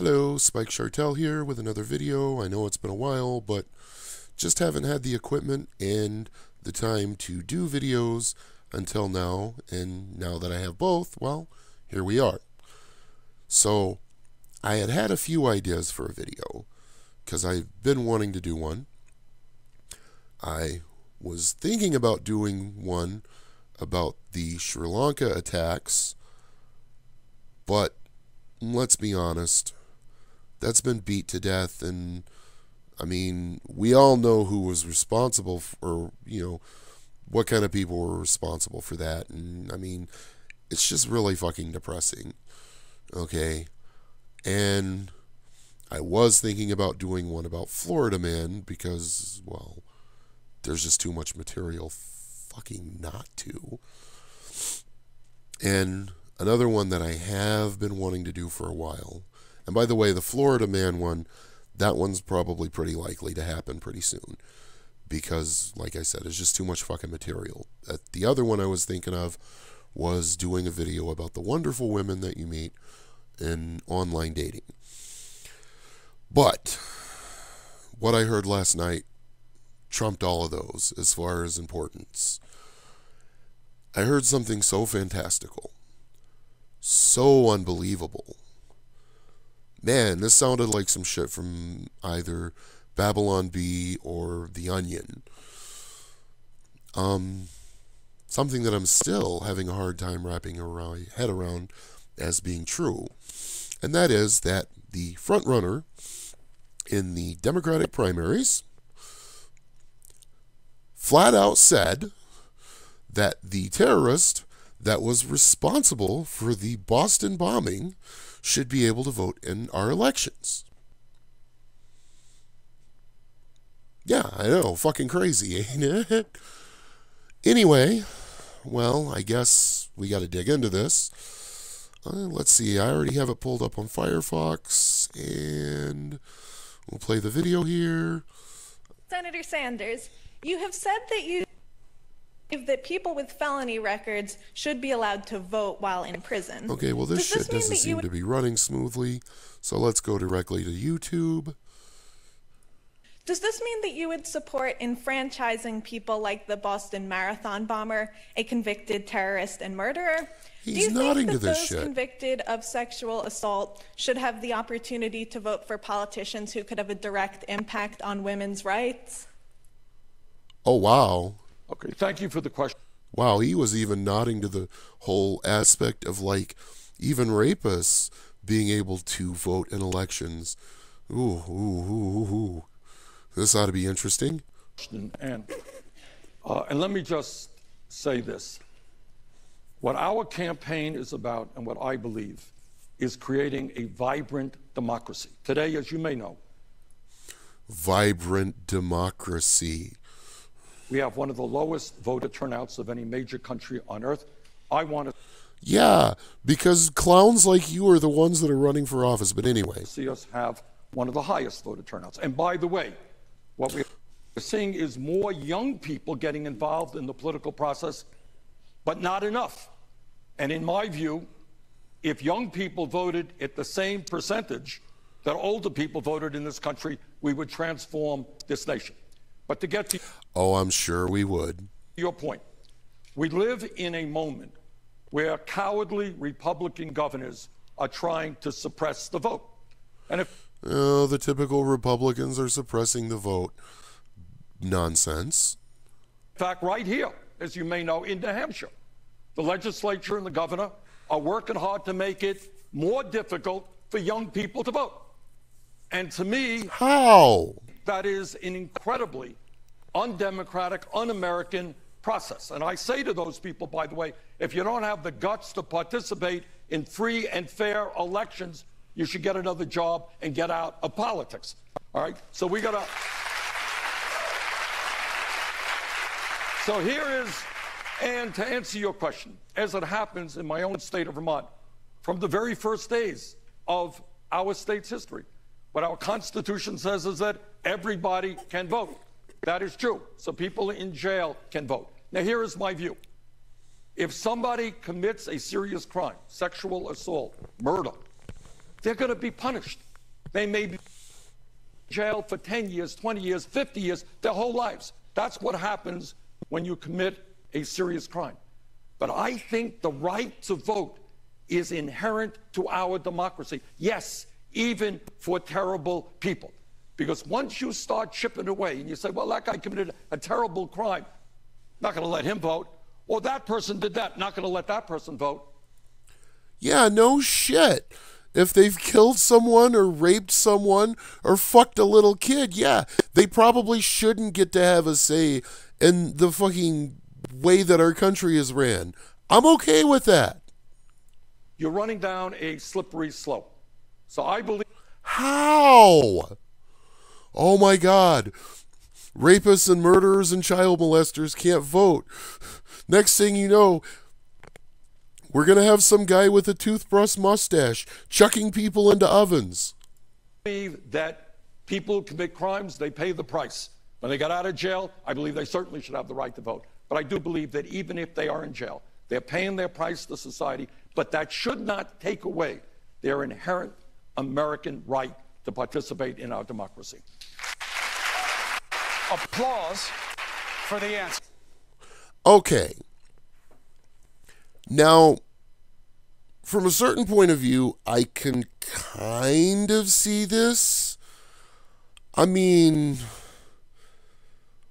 Hello, Spike Chartel here with another video. I know it's been a while, but just haven't had the equipment and the time to do videos until now, and now that I have both, well, here we are. So, I had a few ideas for a video, because I've been wanting to do one. I was thinking about doing one about the Sri Lanka attacks, but let's be honest, that's been beat to death, and I mean, we all know who was responsible for, what kind of people were responsible for that, and I mean, it's just really fucking depressing, okay? And I was thinking about doing one about Florida Man because, well, there's just too much material fucking not to. And another one that I have been wanting to do for a while, and by the way, the Florida Man one, that one's probably pretty likely to happen pretty soon. Because, like I said, it's just too much fucking material. The other one I was thinking of was doing a video about the wonderful women that you meet in online dating. But what I heard last night trumped all of those as far as importance. I heard something so fantastical, so unbelievable. Man, this sounded like some shit from either Babylon Bee or The Onion. Something that I'm still having a hard time wrapping my head around as being true. And that is that the front runner in the Democratic primaries flat out said that the terrorist that was responsible for the Boston bombing should be able to vote in our elections. Yeah, I know, fucking crazy, ain't it? Anyway, well, I guess we got to dig into this. Let's see, I already have it pulled up on Firefox, and we'll play the video here. Senator Sanders, you have said that you believe that people with felony records should be allowed to vote while in prison. Okay, well, this shit doesn't seem to be running smoothly, so let's go directly to YouTube. Does this mean that you would support enfranchising people like the Boston Marathon bomber, a convicted terrorist and murderer? He's nodding to this shit. Do you think that those convicted of sexual assault should have the opportunity to vote for politicians who could have a direct impact on women's rights? Oh, wow. Okay, thank you for the question. Wow, he was even nodding to the whole aspect of, like, even rapists being able to vote in elections. Ooh. This ought to be interesting. And let me just say this. What our campaign is about, and what I believe, is creating a vibrant democracy. Today, as you may know, vibrant democracy. We have one of the lowest voter turnouts of any major country on earth. I want to... Yeah, because clowns like you are the ones that are running for office. But anyway. See us have one of the highest voter turnouts. And by the way, what we're seeing is more young people getting involved in the political process, but not enough. And in my view, if young people voted at the same percentage that older people voted in this country, we would transform this nation. But to get to... Oh, I'm sure we would. Your point. We live in a moment where cowardly Republican governors are trying to suppress the vote. And if... Oh, the typical Republicans are suppressing the vote. Nonsense. In fact, right here, as you may know, in New Hampshire, the legislature and the governor are working hard to make it more difficult for young people to vote. And to me... How? That is an incredibly undemocratic, un-American process. And I say to those people, by the way, if you don't have the guts to participate in free and fair elections, you should get another job and get out of politics. All right? So we got to... So here is, and to answer your question, as it happens in my own state of Vermont, from the very first days of our state's history, what our Constitution says is that everybody can vote. That is true. So people in jail can vote. Now, here is my view. If somebody commits a serious crime, sexual assault, murder, they're going to be punished. They may be in jail for 10 years, 20 years, 50 years, their whole lives. That's what happens when you commit a serious crime. But I think the right to vote is inherent to our democracy. Yes, even for terrible people. Because once you start chipping away and you say, well, that guy committed a terrible crime, not going to let him vote. Or that person did that, not going to let that person vote. Yeah, no shit. If they've killed someone or raped someone or fucked a little kid, yeah, they probably shouldn't get to have a say in the fucking way that our country is ran. I'm okay with that. You're running down a slippery slope. So I believe... How? Oh my God. Rapists and murderers and child molesters can't vote. Next thing you know, we're going to have some guy with a toothbrush mustache chucking people into ovens. I believe that people who commit crimes, they pay the price. When they got out of jail, I believe they certainly should have the right to vote. But I do believe that even if they are in jail, they're paying their price to society, but that should not take away their inherent American right to participate in our democracy. Applause for the answer. Okay. Now, from a certain point of view, I can kind of see this. I mean,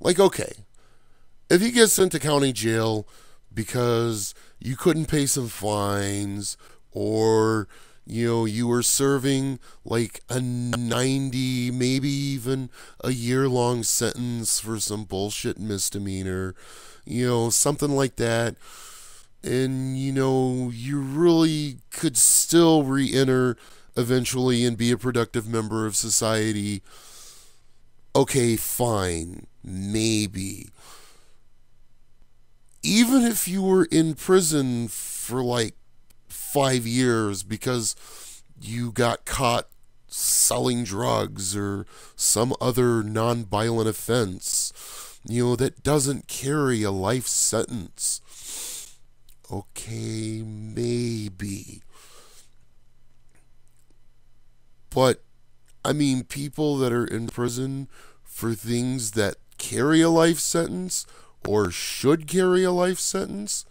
like, okay, if you get sent to county jail because you couldn't pay some fines, or, you know, you were serving like a 90, maybe even a year-long sentence for some bullshit misdemeanor, you know, something like that, and, you know, you really could still re-enter eventually and be a productive member of society. Okay, fine, maybe. Even if you were in prison for like 5 years because you got caught selling drugs or some other non-violent offense, you know, that doesn't carry a life sentence. Okay, maybe. But, I mean, people that are in prison for things that carry a life sentence or should carry a life sentence,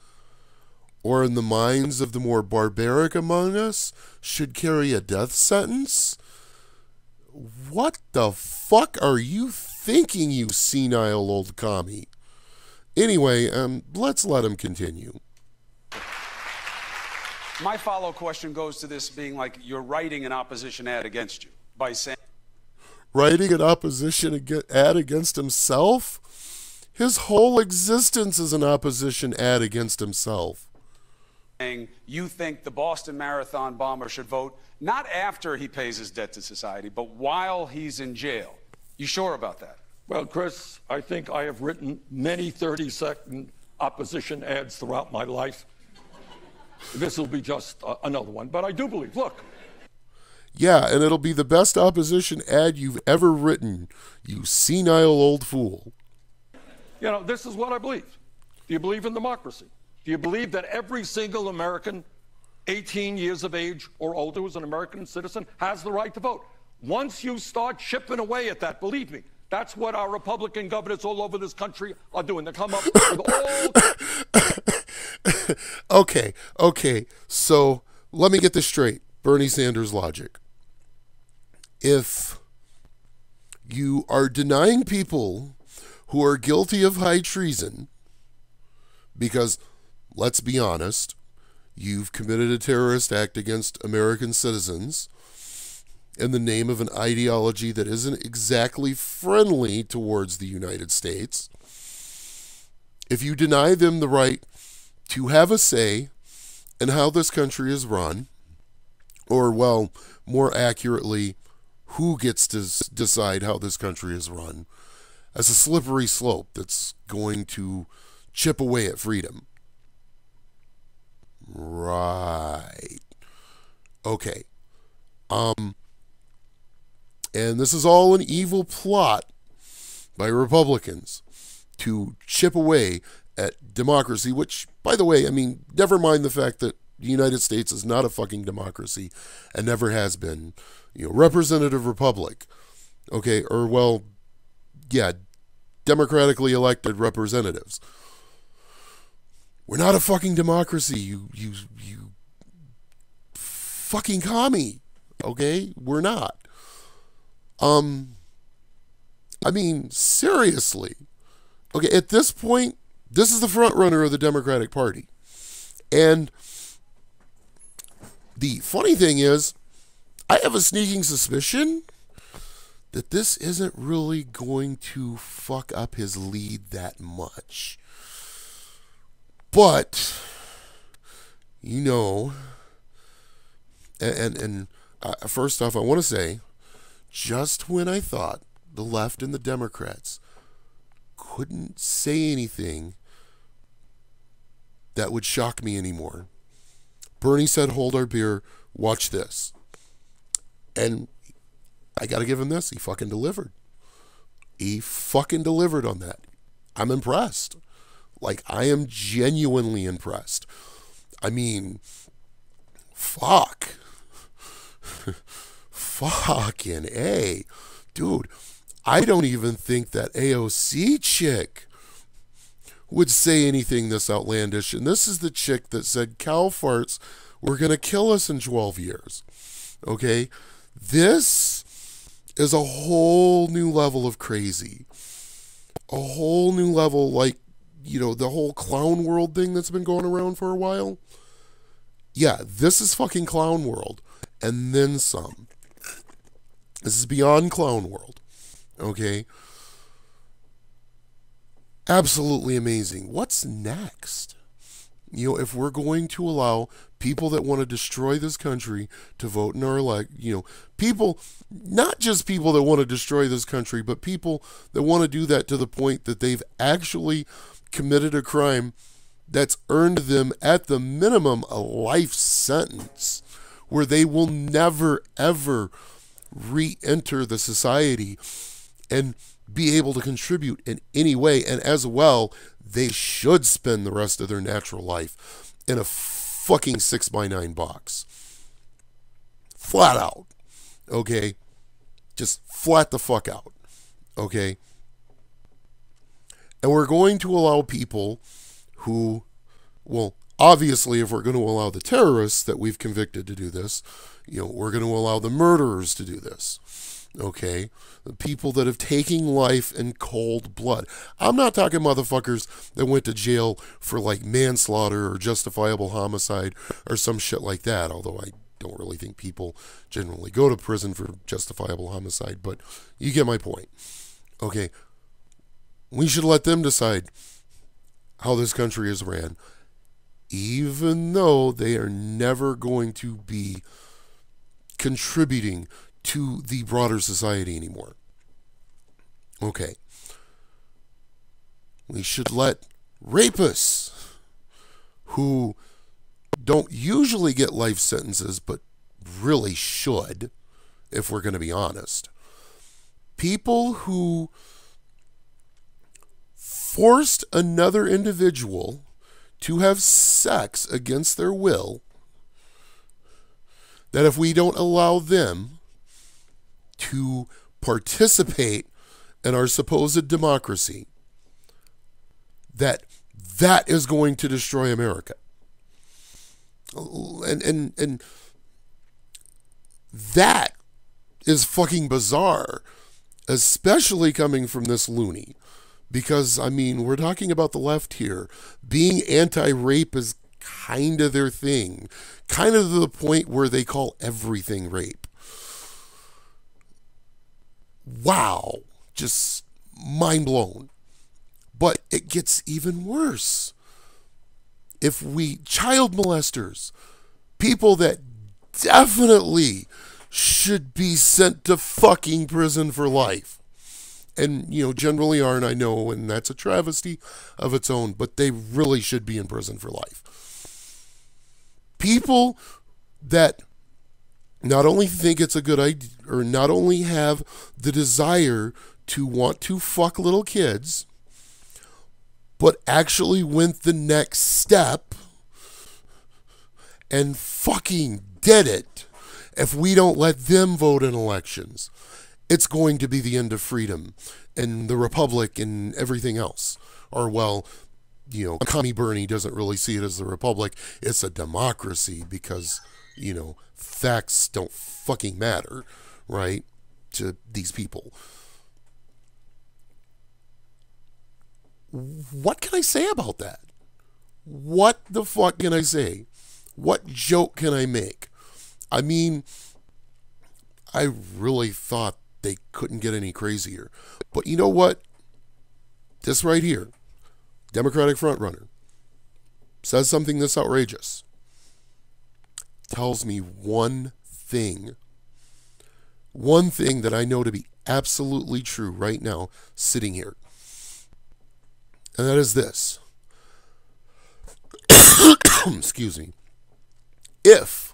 or in the minds of the more barbaric among us, should carry a death sentence? What the fuck are you thinking, you senile old commie? Anyway, let's let him continue. My follow question goes to this being like you're writing an opposition ad against you by saying... Writing an opposition ad against himself? His whole existence is an opposition ad against himself. You think the Boston Marathon bomber should vote not after he pays his debt to society, but while he's in jail. You sure about that? Well, Chris, I think I have written many 30-second opposition ads throughout my life. This will be just another one. But I do believe, look. Yeah, and it'll be the best opposition ad you've ever written, you senile old fool. You know, this is what I believe. Do you believe in democracy? Do you believe that every single American 18 years of age or older who's an American citizen has the right to vote? Once you start chipping away at that, believe me, that's what our Republican governors all over this country are doing. They come up with all... Okay, so let me get this straight. Bernie Sanders logic. If you are denying people who are guilty of high treason, because, let's be honest, you've committed a terrorist act against American citizens in the name of an ideology that isn't exactly friendly towards the United States, if you deny them the right to have a say in how this country is run, or, well, more accurately, who gets to decide how this country is run, as a slippery slope that's going to chip away at freedom. Right. Okay. And this is all an evil plot by Republicans to chip away at democracy, which, by the way, I mean, never mind the fact that the United States is not a fucking democracy and never has been. representative republic. Okay, or well, yeah, democratically elected representatives. We're not a fucking democracy, you fucking commie. Okay? We're not. I mean, seriously. Okay, at this point, this is the front runner of the Democratic Party. And the funny thing is, I have a sneaking suspicion that this isn't really going to fuck up his lead that much. But, first off, I want to say, just when I thought the left and the Democrats couldn't say anything that would shock me anymore, Bernie said, hold our beer, watch this. And I got to give him this. He fucking delivered. He fucking delivered on that. I'm impressed. Like, I am genuinely impressed. I mean, fuck. Fucking A. Dude, I don't even think that AOC chick would say anything this outlandish. And this is the chick that said cow farts were going to kill us in 12 years. Okay? This is a whole new level of crazy. A whole new level, like, the whole clown world thing that's been going around for a while. Yeah, this is fucking clown world. And then some. This is beyond clown world. Okay? Absolutely amazing. What's next? If we're going to allow people that want to destroy this country to vote in our people, not just people that want to destroy this country, but people that want to do that to the point that they've actually committed a crime that's earned them, at the minimum, a life sentence where they will never, ever re-enter the society and be able to contribute in any way. And as well, they should spend the rest of their natural life in a fucking 6x9 box. Flat out. Okay? Just flat the fuck out. Okay? And we're going to allow people who, well, obviously, if we're going to allow the terrorists that we've convicted to do this, we're going to allow the murderers to do this. Okay? The people that have taken life in cold blood. I'm not talking motherfuckers that went to jail for like manslaughter or justifiable homicide or some shit like that, although I don't really think people generally go to prison for justifiable homicide, but you get my point. Okay? We should let them decide how this country is ran, even though they are never going to be contributing to the broader society anymore. Okay. We should let rapists, who don't usually get life sentences, but really should, if we're going to be honest. People who forced another individual to have sex against their will, that if we don't allow them to participate in our supposed democracy, that is going to destroy America. And that is fucking bizarre, especially coming from this loony. Because, I mean, we're talking about the left here. Being anti-rape is kind of their thing. Kind of to the point where they call everything rape. Wow. Just mind blown. But it gets even worse. If child molesters, people that definitely should be sent to fucking prison for life. And, generally aren't, I know, and that's a travesty of its own, but they really should be in prison for life. People that not only think it's a good idea, or not only have the desire to want to fuck little kids, but actually went the next step and fucking did it. If we don't let them vote in elections, it's going to be the end of freedom and the republic and everything else. Or, well, you know, Commie Bernie doesn't really see it as the republic. It's a democracy because, you know, facts don't fucking matter, right, to these people. What can I say about that? What the fuck can I say? What joke can I make? I mean, I really thought they couldn't get any crazier. But you know what? This right here, Democratic frontrunner, says something this outrageous. Tells me one thing that I know to be absolutely true right now, sitting here. And that is this. Excuse me. If,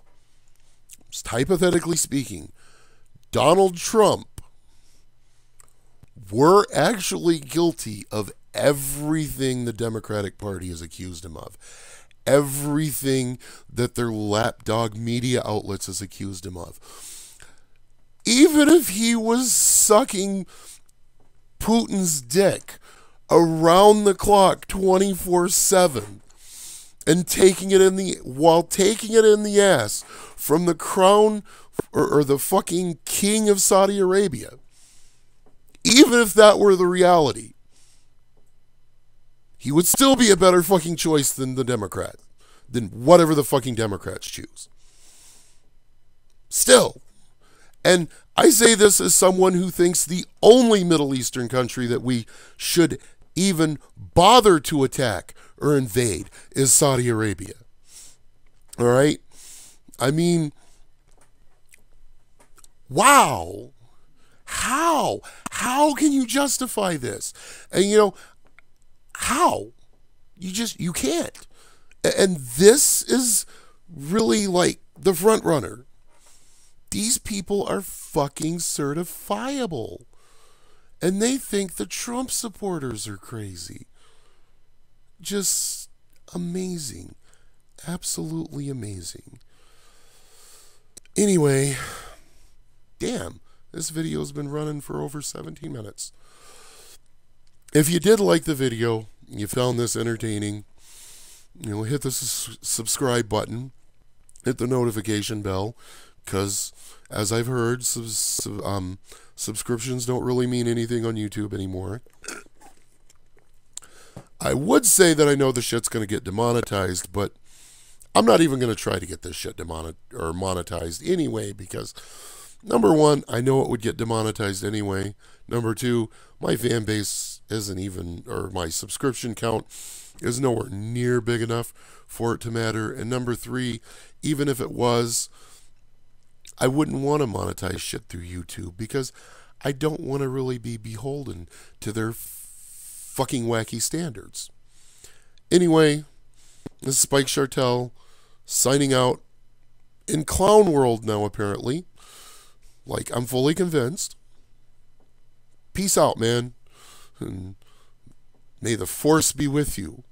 just hypothetically speaking, Donald Trump were actually guilty of everything the Democratic Party has accused him of, everything that their lapdog media outlets has accused him of, even if he was sucking Putin's dick around the clock 24/7 and taking it in the ass from the crown or the fucking king of Saudi Arabia, even if that were the reality, he would still be a better fucking choice than the Democrat, than whatever the fucking Democrats choose. Still. And I say this as someone who thinks the only Middle Eastern country that we should even bother to attack or invade is Saudi Arabia. All right? I mean, wow. How? How can you justify this? And you know, how? You can't. And this is really like the front runner. These people are fucking certifiable. And they think the Trump supporters are crazy. Just amazing. Absolutely amazing. Anyway, damn, this video's been running for over 17 minutes. If you did like the video, you found this entertaining, you know, hit the subscribe button, hit the notification bell, because as I've heard, subscriptions don't really mean anything on YouTube anymore. I would say that I know the shit's going to get demonetized, but I'm not even going to try to get this shit monetized anyway, because number one, I know it would get demonetized anyway. Number two, my fan base isn't even, or my subscription count is nowhere near big enough for it to matter. And number three, even if it was, I wouldn't want to monetize shit through YouTube because I don't want to really be beholden to their fucking wacky standards. Anyway, this is Spike Chartel signing out in Clown World now, apparently. Like, I'm fully convinced. Peace out, man. And may the force be with you.